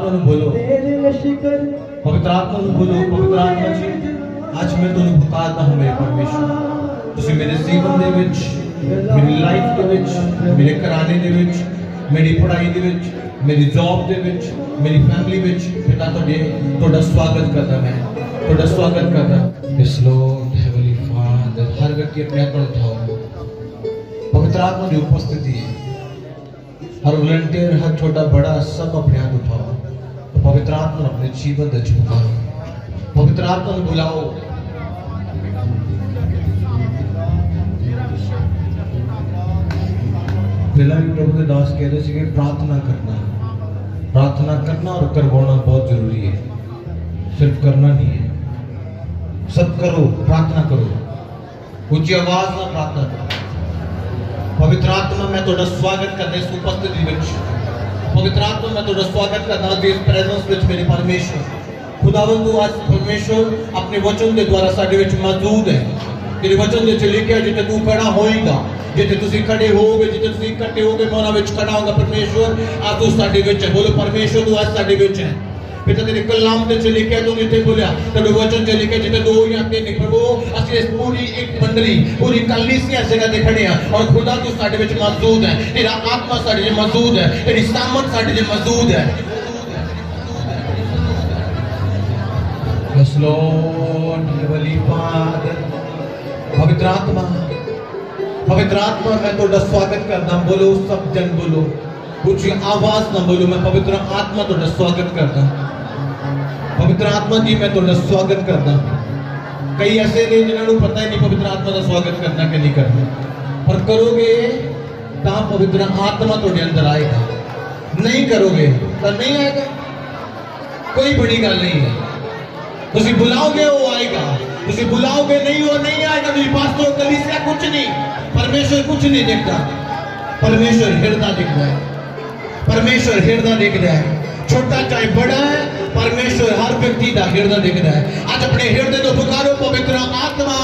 आत्मा ਨੂੰ बोलो, पवित्र आत्मा ਨੂੰ बोलो, पवित्र आत्मा जी आज मैं ਤੁਹਾਨੂੰ ਪੁਕਾਰਦਾ ਹਾਂ ਮੇਰੇ ਪਰਮੇਸ਼ਰ, ਤੁਸੀਂ ਮੇਰੇ ਜੀਵਨ ਦੇ ਵਿੱਚ, ਮੇਰੀ ਲਾਈਫ ਦੇ ਵਿੱਚ, ਮੇਰੇ ਘਰਾਣੇ ਦੇ ਵਿੱਚ, ਮੇਰੀ ਪੜ੍ਹਾਈ ਦੇ ਵਿੱਚ, ਮੇਰੀ ਜੌਬ ਦੇ ਵਿੱਚ, ਮੇਰੀ ਫੈਮਿਲੀ ਵਿੱਚ ਪਿਤਾ ਤੁਹਾਡਾ ਸਵਾਗਤ ਕਰਦਾ, मैं ਤੁਹਾਡਾ ਸਵਾਗਤ ਕਰਦਾ। ਇਸ ਲੋਡ ਹੈਵਨਲੀ ਫਾਦਰ हर व्यक्ति अपने हाथ पर उठाओ, पवित्र आत्मा की उपस्थिति है, हर वॉलंटियर, हर छोटा बड़ा सब अपने हाथ उठाओ, तो पवित्र आत्मा अपने जीवन में पुकारो, पवित्र आत्मा को बुलाओ। पहला भी प्रभु के दास कह रहे थे कि प्रार्थना करना और करवाना बहुत जरूरी है, सिर्फ करना नहीं है, सब करो, प्रार्थना करो, ऊंची आवाज में प्रार्थना करो। पवित्र आत्मा मैं ਤੁਹਾਡਾ स्वागत करने इस उपस्थिति ਵਿੱਚ, पवित्र आत्मा मैं ਤੁਹਾਡਾ स्वागत करना इस प्रेजेंस ਵਿੱਚ मेरे परमेश्वर खुदावंद तू आज परमेश्वर अपने वचन के द्वारा साडे ਵਿੱਚ मौजूद है। तेरे वचन ਦੇ ਵਿੱਚ ਲਿਖਿਆ ਜਿੱਥੇ ਤੂੰ ਖੜਾ ਹੋਏਗਾ, जिथे ਤੁਸੀਂ खड़े होगे, जिथे ਤੁਸੀਂ इकट्ठे होगे मैं ਉਹਨਾਂ ਵਿੱਚ खड़ा होगा। परमेश्वर आज तू साडे ਵਿੱਚ है, बोलो परमेश्वर तू आज साडे ਵਿੱਚ है। पिता तेरे कलाम ਦੇ ਵਿੱਚ ਲਿਖਿਆ तू जिथे बोलिया तेरे वचन ਚ लिखिया जिथे दो या तीन प्रभु ਅਸੀਂ ਇਸ पूरी एक मंडली पूरी कलीसिया जगह ते खड़े हैं और खुदा तू साडे ਵਿੱਚ मौजूद है, तेरा आत्मा साडे ਵਿੱਚ मौजूद है, तेरी सामर्थ साडे ਵਿੱਚ मौजूद है। यस लॉर्ड हेवनली फादर, पवित्र आत्मा मैं ਤੁਹਾਡਾ स्वागत करदा, बोलो सब जन बोलो, ऊंची आवाज ना बोलो, मैं पवित्र आत्मा ਤੁਹਾਡਾ स्वागत करदा, पवित्र आत्मा जी मैं ਤੁਹਾਡਾ स्वागत करदा। कई ऐसे ने जिन्होंने पता ही नहीं पवित्र आत्मा का स्वागत करना कि नहीं करना, पर करोगे तो पवित्र आत्मा ਤੁਹਾਡੇ अंदर आएगा, नहीं करोगे तो नहीं आएगा। कोई बड़ी गल नहीं है, तुसी बुलाओगे वो आएगा, तुसी बुलाओगे नहीं वो नहीं आएगा। मेरी बात तो कलीसिया कुछ नहीं, परमेश्वर कुछ नहीं देखता, परमेश्वर हृदय देखता है, परमेश्वर हृदय देखता है, छोटा चाहे बड़ा है, परमेश्वर हर व्यक्ति का हृदय देखता है। आज अपने हृदय तो पुकारो, पवित्र आत्मा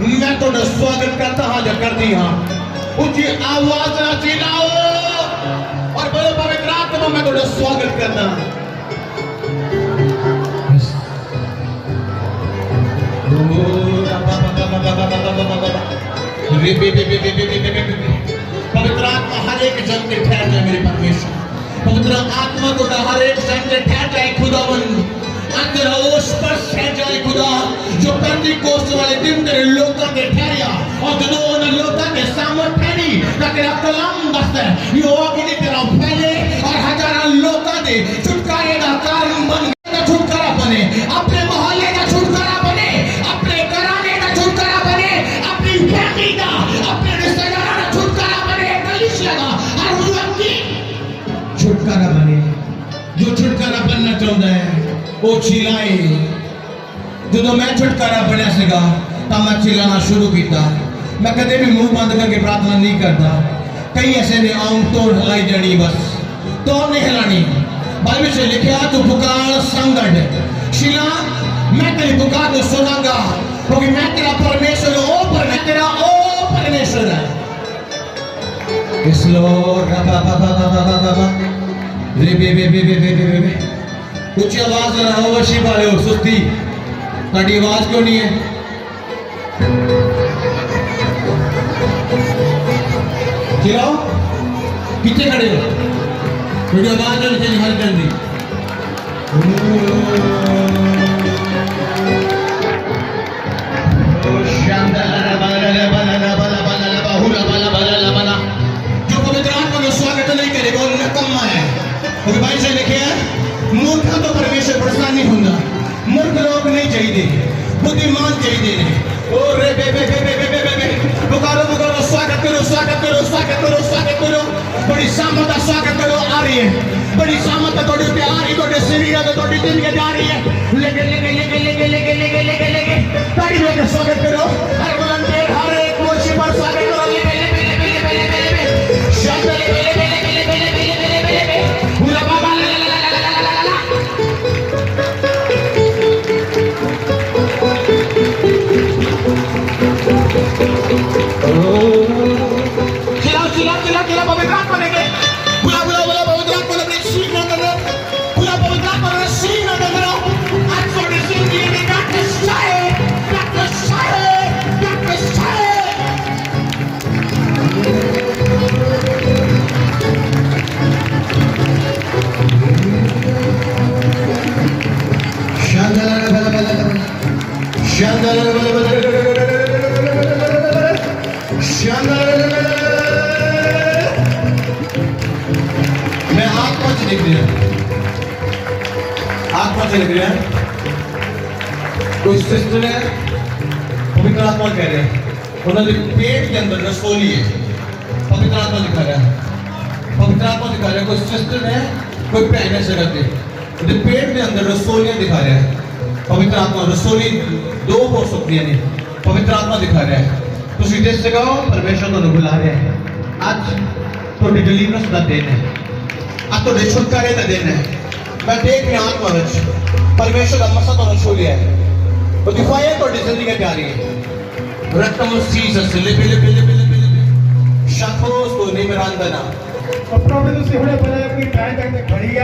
मैं ਤੁਹਾਡਾ स्वागत करता हाँ या करती हाँ, ऊंची आवाज ना चिल्लाओ और बोलो पवित्र आत्मा मैं ਤੁਹਾਡਾ स्वागत करना। पवित्र आत्मा हर एक जन के ठहर जाए मेरे परमेश्वर, पवित्र आत्मा को हर एक जन के ठहर जाए खुदावन, अंदर ओस पर ठहर जाए खुदा, जो पेंटिकोस्ट वाले दिन तेरे लोगों के ठहरिया और जो उन लोगों के सामने ठहरी तेरा कलाम दसता है यो अग्नि तेरा फैले और हजारों लोगों के छुटकारे का कारण बन गया, छुटकारा बने अपने मोहल्ले का, छुटकारा बने अपने घराने का, छुटकारा बने अपनी फैमिली का, अपने रिश्तेदारों का छुटकारा बने, कलीसिया का हर व्यक्ति छुटकारा बने। जो छुटकारा बनना चाहता है वो चिल्लाए। जो मैं छुटकारा बनया सीगा तो मैं चिल्लाना शुरू किया, मैं कदे भी मुंह बंद करके प्रार्थना नहीं करता। कई ऐसे ने आम तोड़ हिलाई जानी, बस तोड़ नहीं हिलानी। बाइबल से लिखा तू पुकार संगठ शिला, मैं तेरी पुकार को सुनागा क्योंकि मैं तेरा परमेश्वर हूं, पर मैं तेरा ओ परमेश्वर है। इस लॉर्ड ऊंची आवाज लगाओ, वशी वाले हो सुस्ती ताड़ी आवाज क्यों नहीं है? चिल्लाओ, पीछे खड़े हो, थोड़ी आवाज और नीचे निकाल कर दी। जो पवित्र आत्मा का स्वागत नहीं करेगा वो निकम्मा है। क्योंकि भाई से लिखे है मूर्ख तो परमेश्वर प्रसन्न नहीं होता, मूर्ख लोग नहीं चाहिए, बुद्धिमान चाहिए। ओ रे बे बे बे बे बे बे बे पुकारो पुकारो, स्वागत करो स्वागत करो स्वागत करो स्वागत करो, बड़ी सामर्थ का स्वागत करो आ रही है, बड़ी सामर्थ थोड़ी पे आ रही, थोड़े शरीर है थोड़ी दिल के जा रही है, लेके लेके लेके लेके लेके लेके लेके लेके ताड़ी लेके स्वागत करो, हर वॉलंटियर हर एक मोची पर स्वागत करो, लेके लेके लेके लेके लेके लेके शब्द लेके लेके लेके लेके लेके लेके लेके पूरा बाबा ला ला ला ला ला ला ला। चिल्लाओ चिल्लाओ चिल्लाओ चिल्लाओ, पवित्र आत्मा लेके बुला बुला बुला, पवित्र आत्मा लेके सीख ना करना, मैं आत्मा से लिख रहा, आत्मा से लिख रहा है। कोई सिस्टर है, पवित्र आत्मा कह रहे हैं, उन्होंने पेट के अंदर रसोली है, पवित्र आत्मा दिखा रहा है, पवित्र आत्मा दिखा रहा है। कोई सिस्टर है, कोई बहन है जगह पे, पेट के अंदर रसोलियां दिखा रहा है। पवित्र आत्मा रसोली दो हो सकती है, नहीं पवित्र आत्मा दिखा रहा है। तो सीधे से कहो, परमेश्वर तो बुला रहे हैं, आज तो डिलीवरेंस का दिन है, आज तो छुटकारे का दिन है। मैं देख रहा हूं आत्मा में परमेश्वर का मसा तो रसोलिया है, तो दिखाया तो जिंदगी में प्यारी है। रत्तम सीजस लिपि लिपि लिपि लिपि लिपि शाखोस तो निमरांदना अपना में ਤੁਸੀਂ ਹੁਣੇ ਬੋਲਿਆ ਕਿ ਟਾਈਮ ਤੱਕ ਤੇ ਖੜੀ ਆ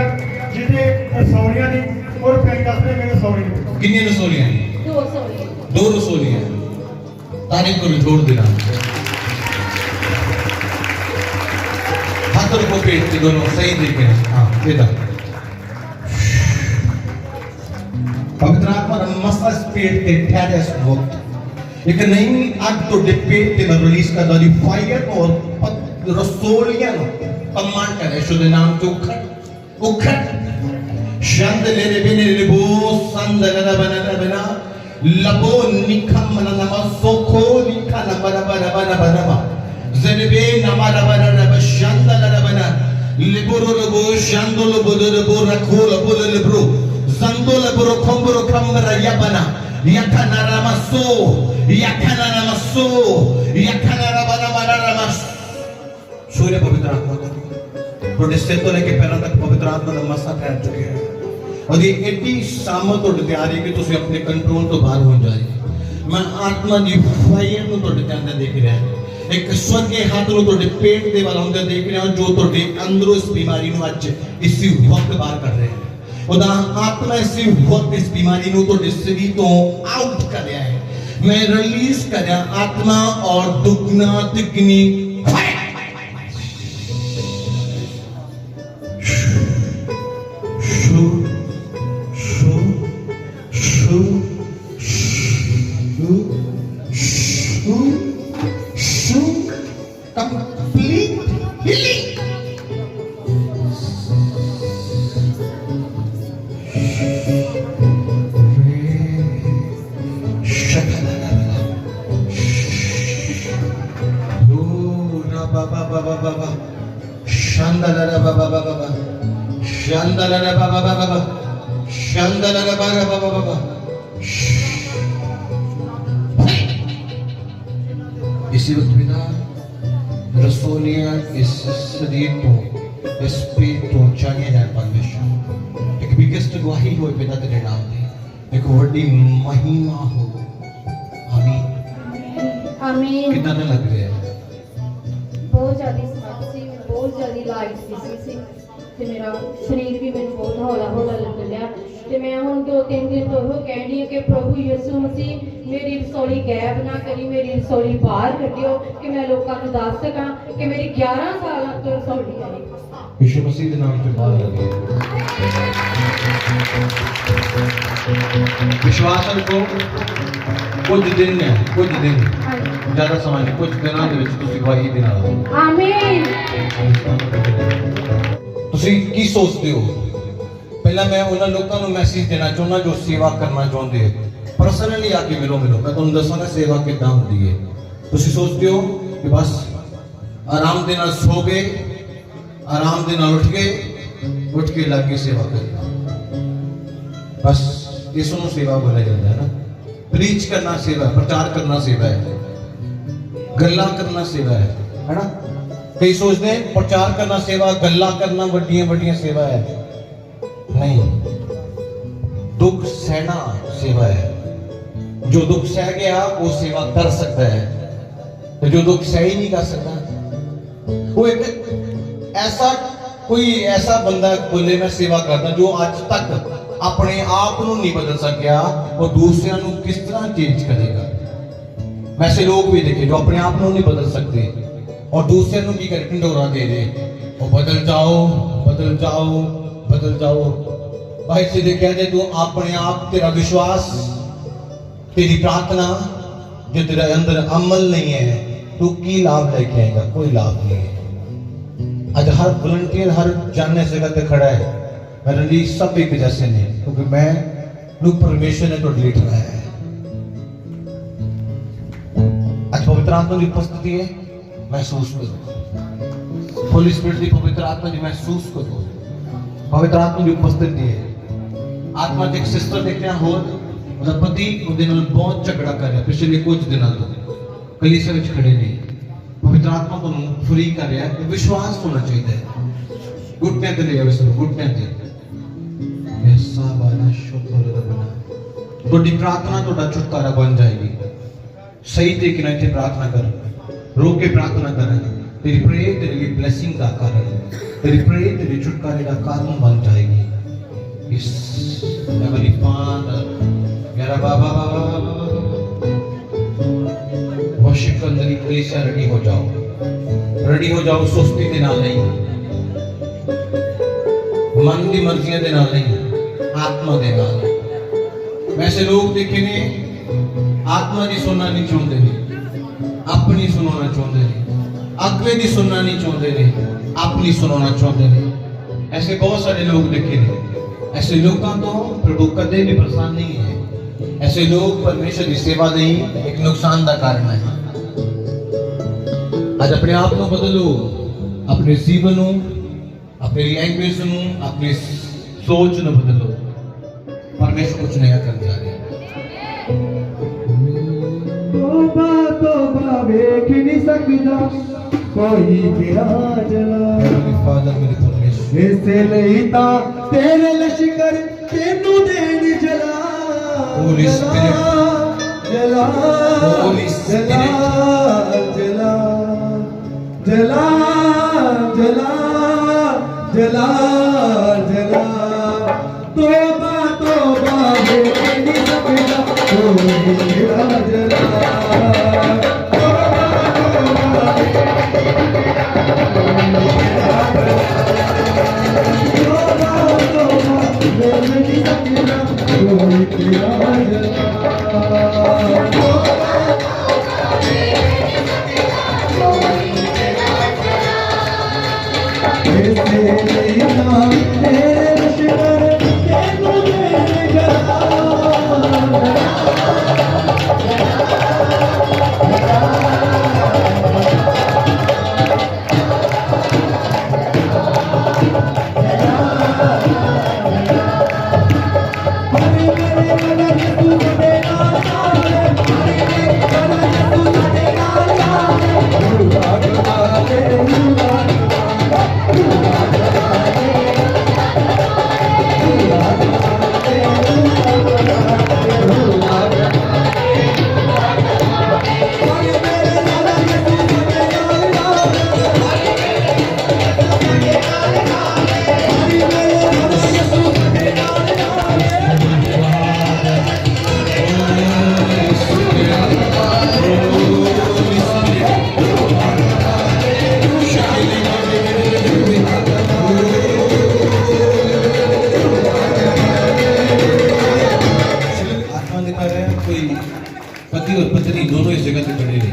ਜਿਹਦੇ ਸੌਰੀਆਂ ਨਹੀਂ और फिर कसने में सौरी कितनी रसोलियां हैं? दो रसोलियां। तारीफ को जोड़ देना, हाथों को पेट के दोनों सही तरीके से। हाँ बेटा, पवित्र आत्मा का मसाज पेट के ठहरे वक्त एक नई आग तो पेट के ना रिलीज कर दी फायर और रसोलियां कमांड करे शुद्ध नाम के उखट उखट शंद ले रे बिने रे बो संद ना बना बना लबो निखम ना नमा सोखो निखा ना बना बना बना बना ज़नबे नमा ना बना ना शंद ना बना लिबरो लबो शंदो लबो लबो रखो लबो लबरो ज़ंदो लबरो खम्बरो खम्बरा या बना yakana ramaso yakana ramaso yakana rabana bana ramas सूर्य पवित्र आत्मा का प्रोटेस्टेंट तो लेके पैरों तक पवित्र आत्मा का मसा ठहर चुके हैं और ये एडी सामत और तैयारी कि तुझे अपने कंट्रोल तो बाहर हो जाए। मैं आत्मा दी फायर नु तोड़े के अंदर देख रहा है, एक स्वर्ग के हाथ नु तोड़े पेट दे वाला अंदर देख रहे हैं जो तोड़े अंदरों इस बीमारी नु आज इसी वक्त बाहर कर रहे हैं। खुदा आत्मा इसी वक्त इस बीमारी नु तोड़े शरीर तो आउट कर रहा है, मैं रिलीज कर रहा आत्मा और दुगना तिगनी complete healing. Shandala baba baba Shandala baba baba Shandala baba baba इसी वक्त बिना रसोलियां इस शरीर को इस पेट को चाहिए जाए परमेश्वर एक बिगेस्ट गवाही हो पिता तेरे नाम में एक बड़ी महिमा हो। आमीन आमीन। कितना लग रहा है? बहुत ज्यादा समस्या बहुत ज्यादा लाइट सी ते मेरा शरीर भी मैंने बहुत हौला हौला लग लिया ते मैं हुन 2-3 दिन तो वो कहनी है कि प्रभु यीशु मसीह मेरी रसोली गैप ना करी, मेरी रसोली बाहर कटियो कि मैं लोगों को दस सका कि मेरी 11 साल तो रसोली है। यीशु मसीह के नाम पे बाहर लगे विश्वास रखो। कुछ दिन है, कुछ दिन ज्यादा समय नहीं, कुछ दिनों ਦੇ ਵਿੱਚ ਤੁਸੀਂ ਗਵਾਹੀ ਦੇਣਾ। आमीन। ਤੁਸੀਂ ਕੀ ਸੋਚਦੇ ਹੋ? ਪਹਿਲਾਂ ਮੈਂ ਉਹਨਾਂ ਲੋਕਾਂ ਨੂੰ ਮੈਸੇਜ ਦੇਣਾ ਚਾਹੁੰਦਾ ਜੋ ਸੇਵਾ ਕਰਨਾ ਚਾਹੁੰਦੇ ਹੈ। ਪਰਸਨਲੀ ਆ ਕੇ ਮਿਲੋ ਮੈਂ ਤੁਹਾਨੂੰ ਦੱਸਾਂਗਾ ਸੇਵਾ ਕਿੱਦਾਂ ਹੁੰਦੀ ਹੈ। ਤੁਸੀਂ ਸੋਚਦੇ ਹੋ ਕਿ ਬਸ ਆਰਾਮ ਦੇ ਨਾਲ ਸੋ ਗਏ, ਆਰਾਮ ਦੇ ਨਾਲ ਉੱਠ ਕੇ ਲੱਗ ਕੇ ਸੇਵਾ ਕਰਨੀ, ਬਸ ਇਸ ਨੂੰ ਸੇਵਾ ਬੋਲਿਆ ਜਾਂਦਾ ਹੈ ਨਾ। प्रीच करना सेवा है, प्रचार करना सेवा है, गल्ला करना सेवा है ना। कई सोचते हैं प्रचार करना सेवा, गल्ला करना बड़ियां बड़ियां सेवा है, नहीं। दुख सहना सेवा है। जो दुख सह गया वो सेवा कर सकता है, तो जो दुख सह ही नहीं कर सकता वो एक ऐसा कोई ऐसा बंदा बोले मैं सेवा करना जो आज तक अपने आप को नहीं बदल सकिया और दूसरों को किस तरह चेंज करेगा। वैसे लोग भी देखे जो अपने आप को नहीं बदल सकते और दूसरों को भी कर ढंडोरा दे दे और बदल जाओ बदल जाओ बदल जाओ। भाई सीधे कहते तू अपने आप तेरा विश्वास तेरी प्रार्थना जो तेरे अंदर अमल नहीं है, तू की लाभ लेके आएगा? कोई लाभ नहीं है। आज हर वॉलंटियर हर जानने से कहते खड़ा है, मेरे लिए सब एक जैसे नहीं, क्योंकि मैं लोग परमेश्वर ने तो डिलीट कराया है। आज पवित्र आत्मा की उपस्थिति है, महसूस करो। होली स्पिरिट की पवित्र आत्मा की महसूस करो। पवित्र आत्मा की उपस्थिति है। आत्मा एक सिस्टर देखते हैं होर ਉਹਦਾ ਪਤੀ ਉਹਦੇ ਨਾਲ ਬਹੁਤ ਝਗੜਾ ਕਰ ਰਿਹਾ ਪਿਛਲੇ ਕੁਝ ਦਿਨਾਂ ਤੋਂ, ਕਲੀਸਿਆ ਵਿੱਚ ਖੜੇ ਨੇ। ਪਵਿੱਤਰ ਆਤਮਾ ਤੁਹਾਨੂੰ ਫਰੀ ਕਰ ਰਿਹਾ ਹੈ। ਵਿਸ਼ਵਾਸ ਹੋਣਾ ਚਾਹੀਦਾ ਹੈ। ਘੁਟਨਿਆਂ ਤੇ ਲੈ ਆਵੇ ਸਭ, ਘੁਟਨਿਆਂ ਤੇ। ਐਸਾ ਬਾਨਾ ਸ਼ੁਕਰ ਰੱਬਨਾ, ਤੁਹਾਡੀ ਪ੍ਰਾਰਥਨਾ ਤੁਹਾਡਾ ਛੁਟਕਾਰਾ ਬਣ ਜਾਏਗੀ। ਸਹੀ ਤਰੀਕੇ ਨਾਲ ਇੱਥੇ ਪ੍ਰਾਰਥਨਾ ਕਰ, ਰੋ ਕੇ ਪ੍ਰਾਰਥਨਾ ਕਰ। तेरी प्रे तेरे लिए ब्लेसिंग का कारण, तेरी प्रे तेरे छुटकारे का कारण बन जाएगी। इस हेवनली फादर मेरा बाबा वर्शिप के अंदर कलीसिया रेडी हो जाओ, रेडी हो जाओ। सुस्ती के नाल नहीं, मन की मर्जियां दे नाल नहीं, आत्मा दे नाल। वैसे लोग देखे ने आत्मा की सुनना नहीं चाहते ने, अपनी सुनाना चाहते ने, अगले की सुनना नहीं चाहते ने, अपनी सुनाना चाहते ने। ऐसे बहुत सारे लोग देखे ने। ऐसे लोगों तो प्रभु कदे भी परेशान नहीं है। ऐसे लोग परमेश्वर की सेवा नहीं, एक नुकसान का कारण है। आज अपने आप को बदलो, अपने जीवन को, अपने लैंग्वेज को, अपनी सोच को बदलो। परमेश्वर कुछ नया कर जा रहे हैं। तोबा वेख नहीं सकता कोई तेरा जला। फादर मेरे परमेश्वर, इसे लईता तेरे लश्कर तेनू देन जला। Holy Spirit, जला Holy Spirit, जला जला जला जला जला। तोबा तोबा वेख नहीं सकता कोई तेरा जला। पति और पत्नी दोनों इस जगह पे खड़े रहे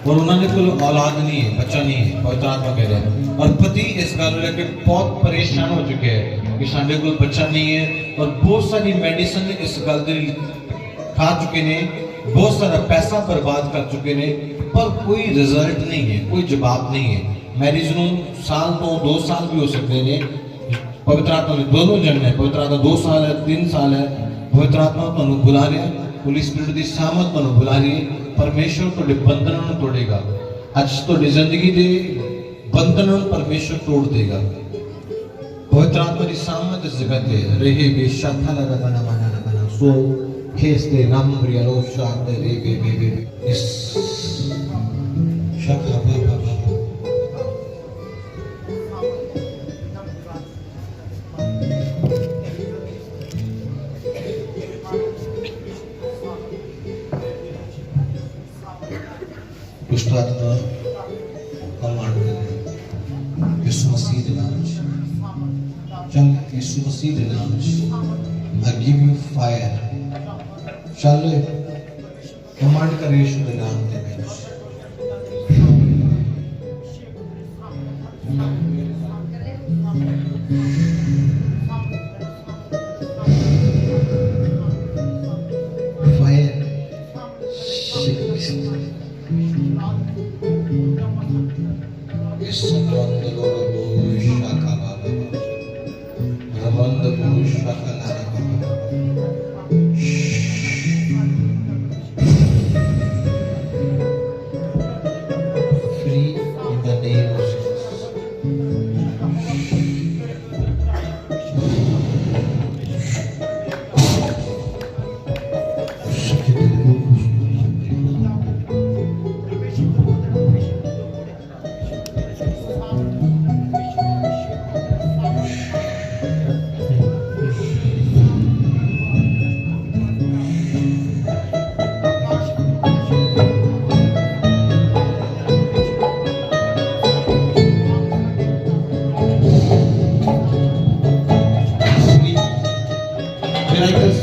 और उन्होंने कोई औलाद नहीं है, बच्चा नहीं है। पवित्र आत्मा कह रहे हैं और पति इस गल को लेकर बहुत परेशान हो चुके हैं कि साडे कोल बच्चा नहीं है और बहुत सारी मेडिसिन इस गल दे खा चुके ने, बहुत सारा पैसा बर्बाद कर चुके ने, पर कोई रिजल्ट नहीं है, कोई जवाब नहीं है। मैरिज नूं साल तो 2 साल भी हो सकते हैं। पवित्र आत्मा ने दोनों जन है, पवित्र आत्मा 2 साल है, 3 साल है। पवित्र आत्मा तुहानू बुला रहा है, होली स्पिरिट की सामत तुहानू बुला रही है। परमेश्वर तुहाडे बंधनों नूं तोड़ेगा। अज तुहाडी जिंदगी दे बंधनों परमेश्वर तोड़ देगा। पवित्र आत्मा की सामत इस जगह ते रहे बेशक लगा बना बना बना सो खेस्ते नम्रिया रो शांत रे बे इस शखा बाबा आत्मा कमांड करे यीशु मसीह के नाम में चल, यीशु मसीह के नाम में आई गिव यू फायर। चल कमांड कर यीशु के नाम में फायर इस संबंध लोगों शाखा बाबा रबंद पुरुष शाखा free in the name of miracles.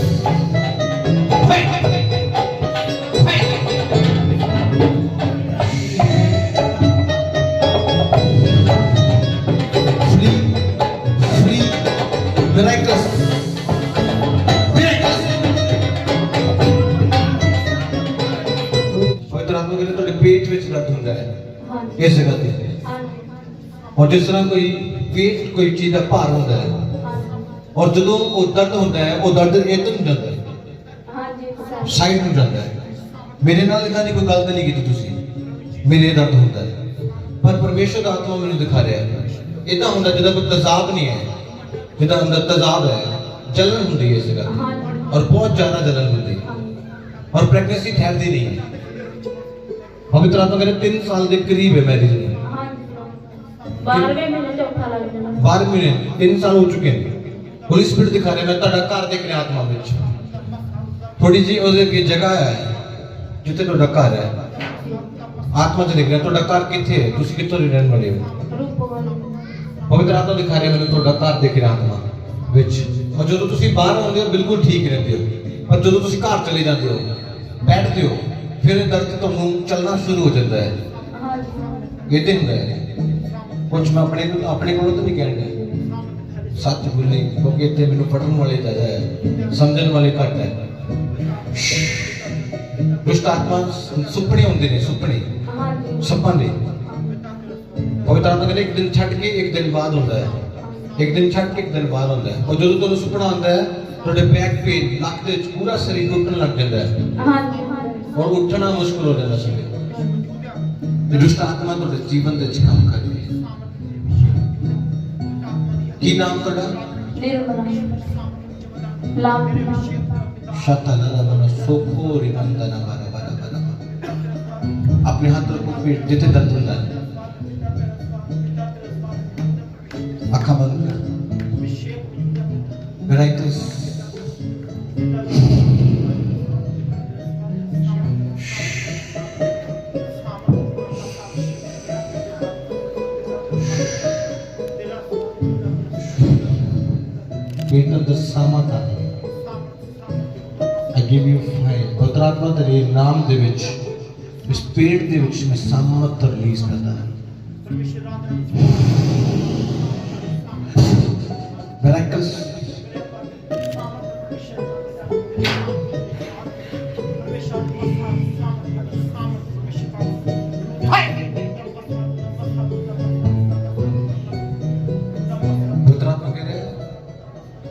Free, miracles. पवित्र आत्मा कहते ਤੁਹਾਡੇ ਪੇਟ ਵਿੱਚ ਦਰਦ ਹੁੰਦਾ ਹੈ ਹਾਂਜੀ ਇਸ ਜਗ੍ਹਾ ਤੇ ਹਾਂਜੀ और जिस तरह कोई पेट कोई चीज का भार होता है ਹਾਂਜੀ और जो वो दर्द होता है वो दर्द इधर नहीं जाता है ਹਾਂਜੀ ਸਰ साइड में जाता है मेरे नाल लिखा नहीं कोई गलत नहीं की तुसी मेरे दर्द होता है पर परमेश्वर का आत्मा मैंने दिखा रहा है इतना होता जिदा कोई तजाब नहीं है जिदा अंदर तजाब है जलन होती है इस जगह ਹਾਂਜੀ और बहुत ज्यादा जलन होती है और प्रेगनेंसी ठहरती नहीं है पवित्र आत्मा कहते 3 साल के करीब है मैरिज में ਹਾਂਜੀ 12ਵੇਂ ਮਹੀਨੇ ਚੌਥਾ ਲੱਗ ਜਾਣਾ 12 महीने 3 साल हो चुके हैं होली स्पिरिट दिखा रहे मैं ਤੁਹਾਡਾ ਘਰ ਦੇਖ ਰਿਹਾ ਆਤਮਾ ਵਿੱਚ ਥੋੜੀ ਜੀ ਉਹਦੇ ਕੀ ਜਗ੍ਹਾ ਹੈ ਜਿੱਥੇ ਤੁਹਾਡਾ ਘਰ ਹੈ ਆਤਮਾ ਚ ਦੇਖ ਰਿਹਾ ਤੁਹਾਡਾ ਘਰ ਕਿੱਥੇ ਹੈ ਤੁਸੀਂ ਕਿੱਥੋਂ ਦੇ ਰਹਿਣ ਵਾਲੇ ਹੋ ਰੂਪ ਵਾਲੀ ਪਵਿੱਤਰ ਆਤਮਾ ਦਿਖਾ ਰਿਹਾ ਮੈਨੂੰ ਤੁਹਾਡਾ ਘਰ ਦੇਖ ਰਿਹਾ ਆਤਮਾ ਵਿੱਚ ਔਰ ਜਦੋਂ ਤੁਸੀਂ ਬਾਹਰ ਆਉਂਦੇ ਹੋ ਬਿਲਕੁਲ ਠੀਕ ਰਹਿੰਦੇ ਹੋ ਪਰ ਜਦੋਂ ਤੁਸੀਂ ਘਰ ਚਲੇ ਜਾਂਦੇ ਹੋ ਬੈਠਦੇ ਹੋ ਫਿਰ ਇਹ ਦਰਦ ਤੁਹਾਨੂੰ ਚੱਲਣਾ ਸ਼ੁਰੂ ਹੋ ਜਾਂਦਾ ਹੈ ਹਾਂਜੀ ਇਹ ਤੇ ਹੁੰਦਾ ਹੈ ਕੁਝ ਮੈਂ ਆਪਣੇ ਕੋਲੋਂ ਤਾਂ ਨਹੀਂ ਕਹਿਣਾ ਸੱਚ ਬੋਲੇ ਕਿਉਂਕਿ ਇੱਥੇ ਮੈਨੂੰ ਪੜਨ ਵਾਲੇ ਜ਼ਿਆਦਾ ਹੈ ਸਮਝਣ ਵਾਲੇ ਘੱਟ ਹੈ ਦੁਸ਼ਟ ਆਤਮਾ ਸੁਪਨੇ ਹੁੰਦੇ ਨੇ ਸੁਪਨੇ ਹਾਂਜੀ ਸੱਪਾਂ ਦੇ ਪਵਿੱਤਰ ਆਤਮਾ ਕਹਿੰਦੇ ਇੱਕ ਦਿਨ ਛੱਡ ਕੇ ਇੱਕ ਦਿਨ ਬਾਅਦ ਹੁੰਦਾ ਹੈ ਇੱਕ ਦਿਨ ਛੱਡ ਕੇ ਇੱਕ ਦਿਨ ਬਾਅਦ ਹੁੰਦਾ ਹੈ ਔਰ ਜਦੋਂ ਤੁਹਾਨੂੰ ਸੁਪਨਾ ਆਉਂਦਾ ਹੈ ਤੁਹਾਡੇ ਬੈਕ ਪੇਨ ਲੱਕ ਦੇ ਵਿੱਚ ਪੂਰਾ ਸਰੀਰ ਉੱਠਣ ਲੱਗ ਜਾਂਦਾ ਹੈ ਹਾਂਜੀ ਹਾਂਜੀ ਔਰ ਉੱਠਣਾ ਮੁਸ਼ਕਲ ਹੋ ਜਾਂਦਾ ਸਵੇਰੇ ਤੇ ਦੁਸ਼ਟ ਆਤਮਾ ਤੁਹਾਡੇ ਜੀਵਨ ਦੇ ਵਿੱਚ ਕੰਮ ਕਰ ਰਹੀ ਹੈ ਕੀ ਨਾਮ ਤੁਹਾਡਾ ਨਿਰਮਲਾ ਲਾਭ शतनरमन सोखोरी बंदन बरा बरा बरा अपने हाथ रखो पेट जिथे दर्द होता है आँख बंद कर मिराकल्स पेट अंदर सामता I give you fire ਪਵਿੱਤਰ ਆਤਮਾ ਤੇਰੇ ਨਾਮ ਦੇ ਵਿੱਚ ਇਸ ਪੇਟ ਦੇ ਵਿੱਚ ਮੈਂ ਸਾਮਰਥ ਰਿਲੀਜ਼ ਕਰਦਾ ਹਾਂ ਮਿਰਾਕਲਸ ਪਵਿੱਤਰ ਆਤਮਾ ਕਹਿੰਦੇ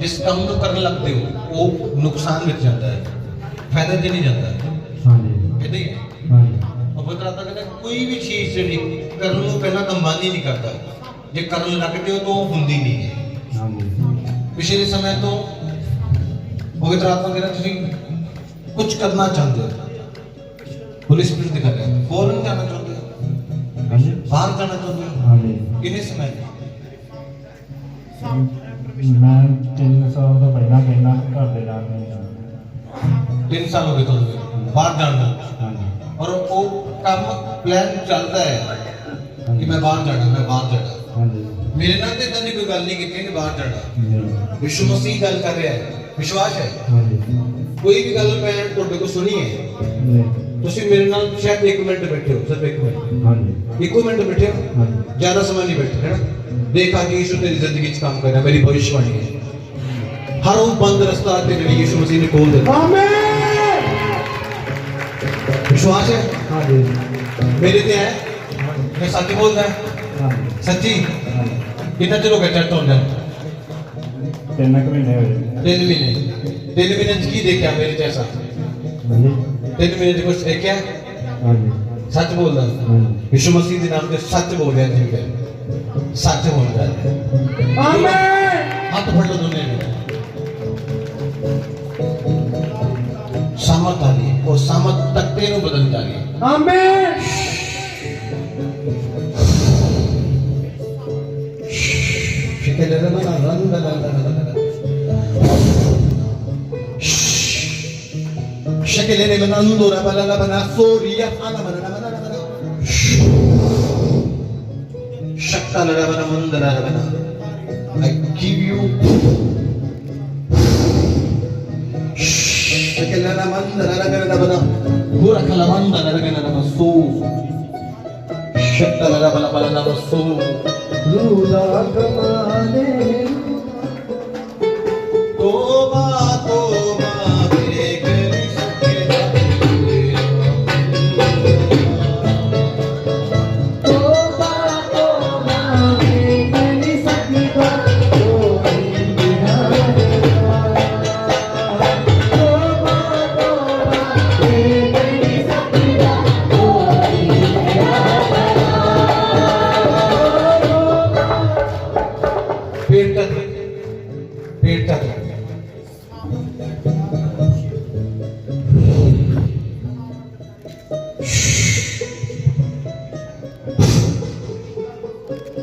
ਜਿਸ ਕੰਮ ਨੂੰ ਕਰਨ ਲੱਗਦੇ ਹੋ ਉਹ ਨੁਕਸਾਨ ਵਿੱਚ ਜਾਂਦਾ ਹੈ फायदा दे नहीं जाता हाँ जी कहते ही हाँ जी और पवित्र आत्मा कहता है कोई भी चीज जी करने को पहला तो मन ही नहीं करता जे करने लगते हो तो होंदी नहीं है हाँ जी पिछले समय तो पवित्र आत्मा कहता है तुम कुछ करना चाहते हो पुलिस स्पिरिट दिखा रहा है फौरन जाना चाहते हो हाँ जी बाहर जाना चाहते हो हाँ जी कितने समय मैं 3 साल तो पहला कहना घर दे जाने 3 साल हो गए तो बाहर जाना हाँ जी और वो काम प्लान चलता है कि मैं बाहर जाना हाँ जी मेरे नाल ते इतनी कोई गल नहीं की कि बाहर जाना नहीं विश्व मसीह गल कर रहा है विश्वास है हाँ जी कोई भी गल मैं तुहाडे को सुनी है नहीं ਤੁਸੀਂ ਮੇਰੇ ਨਾਲ ਸ਼ਾयद 1 ਮਿੰਟ बैठे हो, सिर्फ 1 मिनट, ਹਾਂਜੀ 1 मिनट बैठे हो, ਹਾਂਜੀ ज्यादा समय नहीं बैठे, है ना। देखा कि यीशु तेरी जिंदगी च काम कर रहा है, मेरी भविष्यवाणी है। हर वो बंद रास्ता तेरे लिए यीशु मसीह ने खोल दिया। ਆਮੀਨ विश्वास है ਹਾਂਜੀ मेरे ते है, मैं सच बोल रहा है, ਹਾਂਜੀ सच्ची। ਹਾਂਜੀ कितना चलो गया चट होने 3 ਕੁ ਮਹੀਨੇ ਹੋਏ 3 महीने च की देखा मेरे जैसा, ਹਾਂਜੀ 3 महीने च कुछ देखा, ਹਾਂਜੀ सच बोल रहा हूं। ਹਾਂਜੀ यीशु मसीह के नाम से सच बोल रहा है, ठीक है, सच बोल रहा है। ਆਮੀਨ हाथ फड़ लो दोनों ने, सामत आ रही है, वो सामत तख्ते नु बदल जा रही है। ਆਮੀਨ शिकले रे मना रंग शिकले रे मना अंदोरा बला बना सोरिया आना बना शक्ता लड़ा बना मंदरा बना। I give you शिकले रे मंदरा लगा बना पूरा कला मंदरा लगा बना सो शक्ता लड़ा बला बला सो लूला कमाने तोबा तोबा बेकर सके तोबा तोबा बेकरी सकीदा कोई बिना तोबा तोबा बेकरी सकीदा कोई बिना पेट तक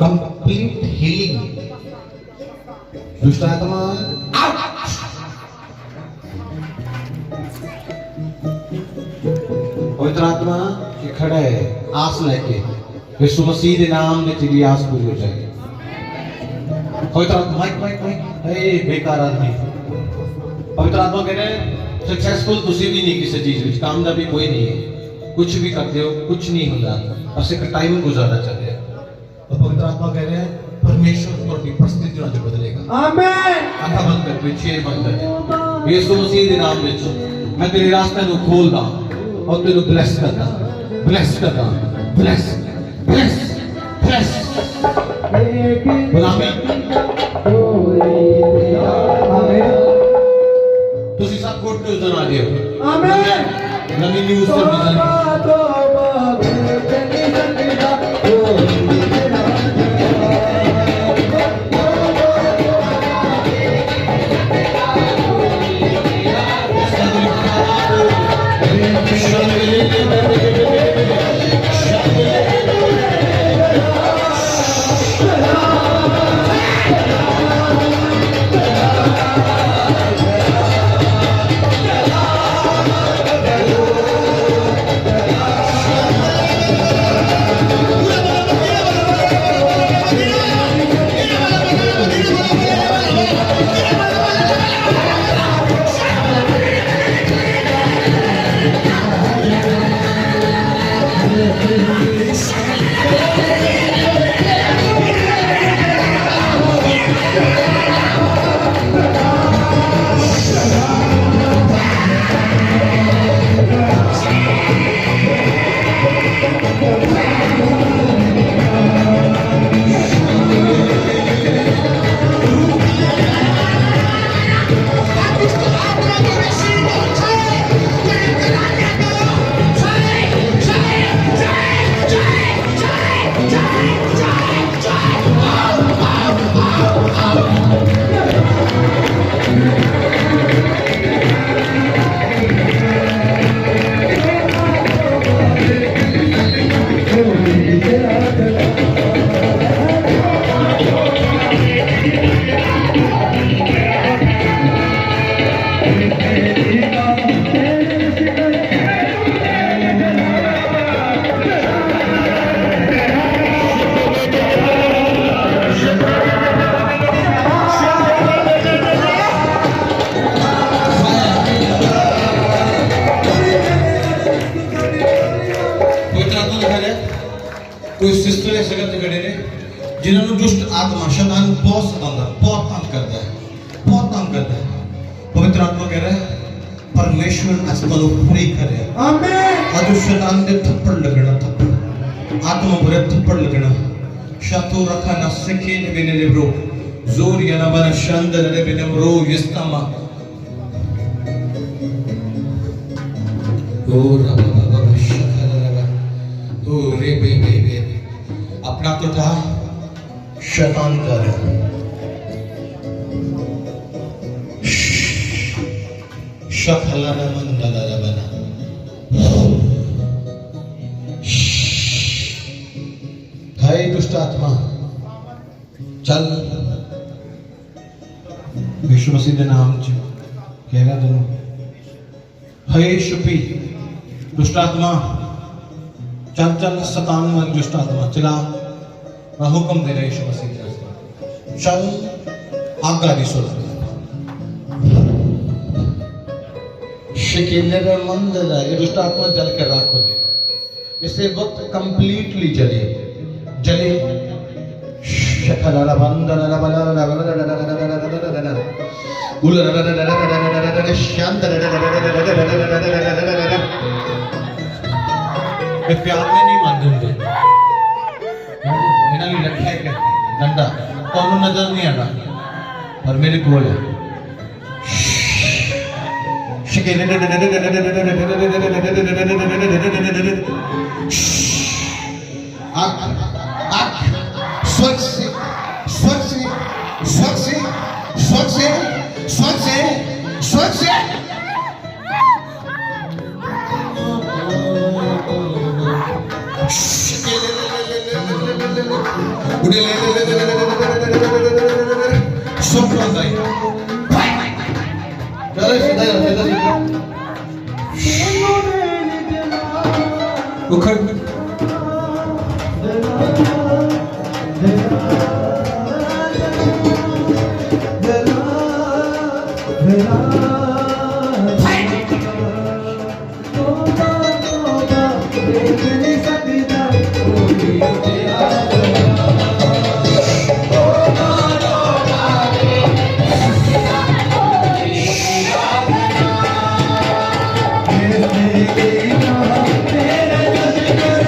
कंप्लीट हीलिंग। दुष्ट आत्मा पवित्र आत्मा ये खड़ा है आस लेके, यीशु मसीह के नाम में तेरी आस पूरी हो जाएगी। पवित्र आत्मा माइक माइक माइक ए बेकार आदमी। पवित्र आत्मा कह रहे हैं सक्सेसफुल तुसी भी नहीं किसी चीज में, कामयाबी कोई नहीं है, कुछ भी करते हो कुछ नहीं होता, बस एक टाइम गुजारना चाहते हैं। तो पवित्र आत्मा कह रहे हैं परमेश्वर तुम्हारी परिस्थितियों को बदलेगा। आमीन आंखें बंद कर, पीछे बंद कर, यीशु मसीह के नाम में मैं तेरे रास्ते को खोलदा और तेरे ब्लेस करदा, ब्लेस करदा, ब्लेस ब्लेस ब्लेस बुलावे। तुसी सब गुड न्यूज़ सुना दियो। आमीन नवी न्यूज़ सुन कोई सिस्टर इस जगह ते खड़े ने जिन्होंने दुष्ट आत्मा शैतान बहुत सताता है, बहुत तंग करता है, बहुत तंग करता है। पवित्र आत्मा कह रहा है परमेश्वर अस्पताल फ्री करे आमीन आज शैतान दे थप्पड़ लगना, थप्पड़ आत्मा भरे थप्पड़ लगना शातु रखा ना सके ने बिने ब्रो जोर या ना बना शांदर ने बिने ब्रो यस्तामा ओ रबा बाबा शखला रबा ओ रे बे बे बे अपना तो था शैतान कर शखला रबा रबा हाय दुष्ट आत्मा चल यीशु मसीह के नाम च कह रहा तेन हाय शुपी दुष्ट आत्मा चल चल शैतान वाली दुष्ट आत्मा चला मैं हुक्म दे रहा यीशु मसीह चल आज्ञा दी सुन शिकिलर मंदला ये दुष्ट आत्मा जल के राख हो जाए इसे वक्त कंप्लीटली जले जले शखला बंदला शांत प्यार में नहीं मानते इन्होंने रखा है डंडा तो नजर नहीं आता पर मेरे को है स्वच्छ से स्वच्छ से स्वच्छ से स्वच्छ से स्वच्छ से स्वच्छ से उखड़ तेरा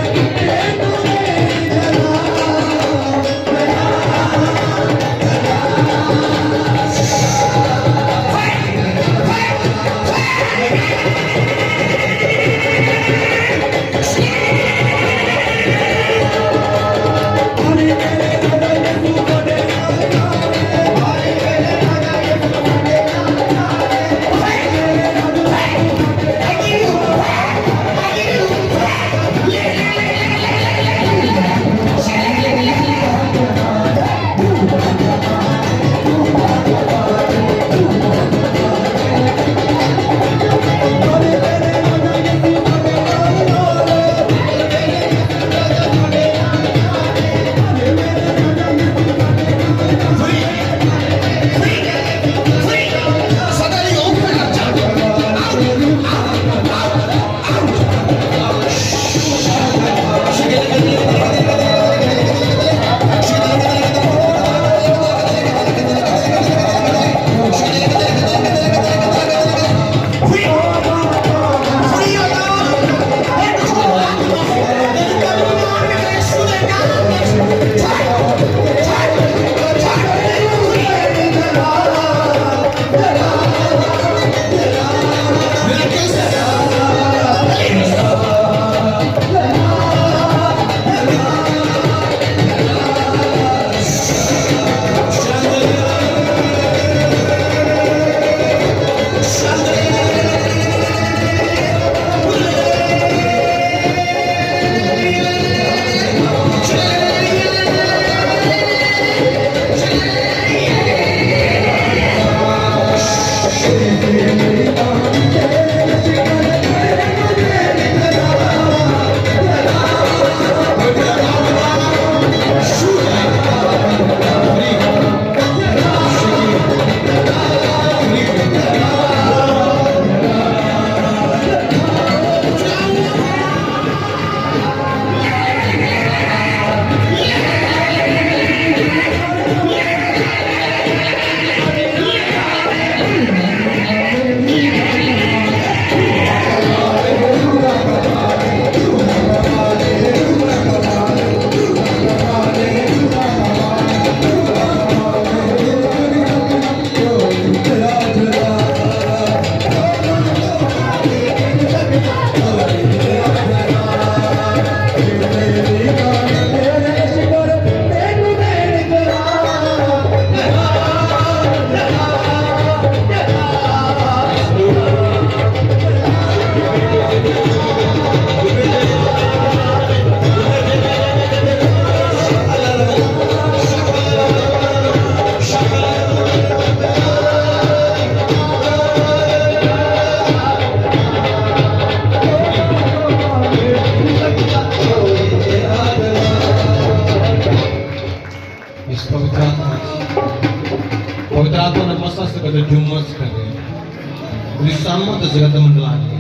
अपनी सामत जगत मंडलाने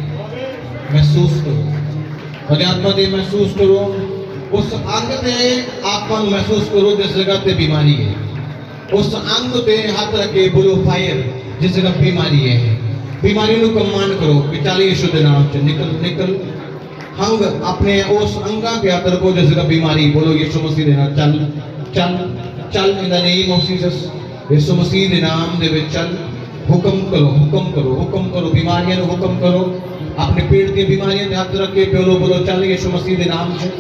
महसूस करो भले आत्मा दे महसूस करो उस अंग ते आत्मा नूं महसूस करो जिस जगह ते बीमारी है उस अंग ते हाथ रखे बोलो फायर जिस जगह बीमारी है बीमारी नूं कमांड करो कि चल यीशु दे नाम च निकल निकल अंग अपने उस अंगा के हाथ रखो जिस जगह बीमारी बोलो यीशु मसीह दे नाम चल चल चल in the name of Jesus यीशु मसीह दे नाम दे विच चल हुक्म करो बीमारियां नूं हुक्म करो अपने पेट दी बीमारियां दे हाथ रख के बोलो बोलो चल यीशु मसीह दे नाम च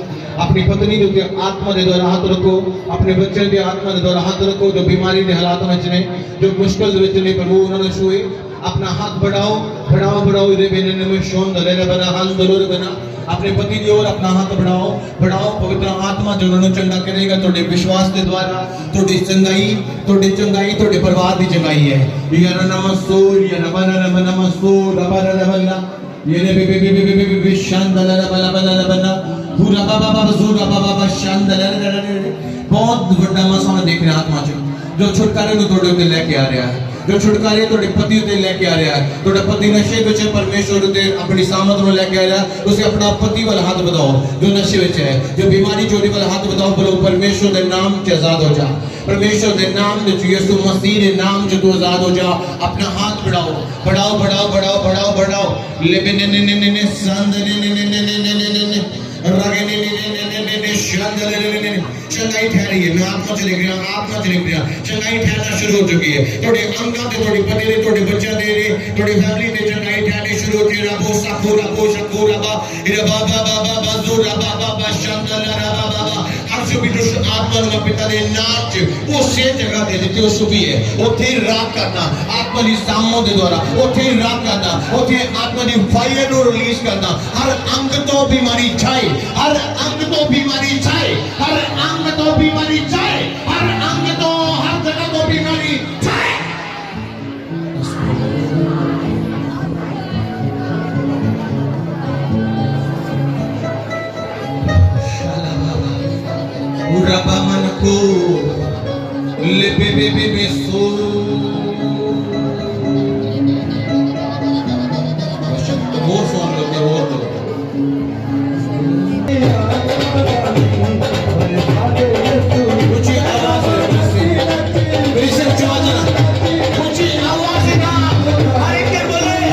अपनी पत्नी के आत्मा के द्वारा हाथ रखो अपने बच्चों के आत्मा के द्वारा हाथ रखो जो बीमारी के हालात में ने जो मुश्किल ने प्रभु उन्होंने छुए अपना हाथ बढ़ाओ बढ़ाओ बढ़ाओ इधर बेने में शोन दले बना हाथ जरूर बना अपने पति की ओर अपना हाथ बढ़ाओ बढ़ाओ पवित्र आत्मा जो उन्होंने चंगा करेगा तोड़े विश्वास के द्वारा तोड़ी चंगाई तोड़े परिवार की चंगाई है ये नमस्सो ये नमस्सो रबना ये ने बे शांदला बला पूरा बाबा शांदला बहुत बड़ा मसला देख रहे आत्मा जो छुटकारे नु तोड़े ते लेके आ रहा है जो छुटकारे तोड़े पति ते लेके आ रहा है तोड़ा पति नशे विच परमेश्वर ते अपनी सामत नु लेके आ रहा है उसे अपना पति वाला हाथ बताओ जो नशे विच है जो बीमारी चोरी वाला हाथ बताओ बोलो परमेश्वर दे नाम च आजाद हो जा परमेश्वर दे नाम च यीशु मसीह दे नाम च तू आजाद हो जा अपना हाथ बढ़ाओ बढ़ाओ बढ़ाओ बढ़ाओ बढ़ाओ बढ़ाओ ले ने संद ने रगे ने शांदले चंगाई ठहरी है मैं आत्मा से लिख रहा चंगाई ठहरना शुरू हो चुकी है थोड़े अंगा ते थोड़ी पति दे थोड़े बच्चा दे थोड़ी फैमिली दे चंगाई ठहरनी शुरू हो चुकी है रबो सकूरा बा रे बाबा जुरा बाबा शांदला बाबा हर जो भी दुष्ट आत्मा नु पिता दे नाम च उसे जगह ते जिथे उस भी है ओथे रात करना आत्मा दी सामो दे द्वारा ओथे रात करना ओथे आत्मा दी फायर नु रिलीज करना हर अंग तो बीमारी जाए हर अंग तो बीमारी जाए हर अंग तो बीमारी जाए हर अंग तो हर जगह तो बीमारी जाए Uraba manako le bebe so more song lo ऊंची आवाज से मेरी सच्ची आवाज ना ऊंची आवाज से ना हर एक के बोले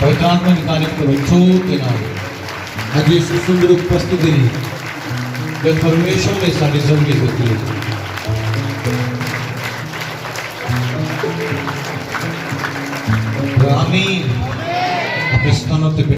पवित्रात्मा की तारीफ करो छोड़ के नाम आज ये सुंदर उपस्थिति जब परमेश्वर ने साड़ी जिंदगी होती है आमीन। अपने स्थानों पे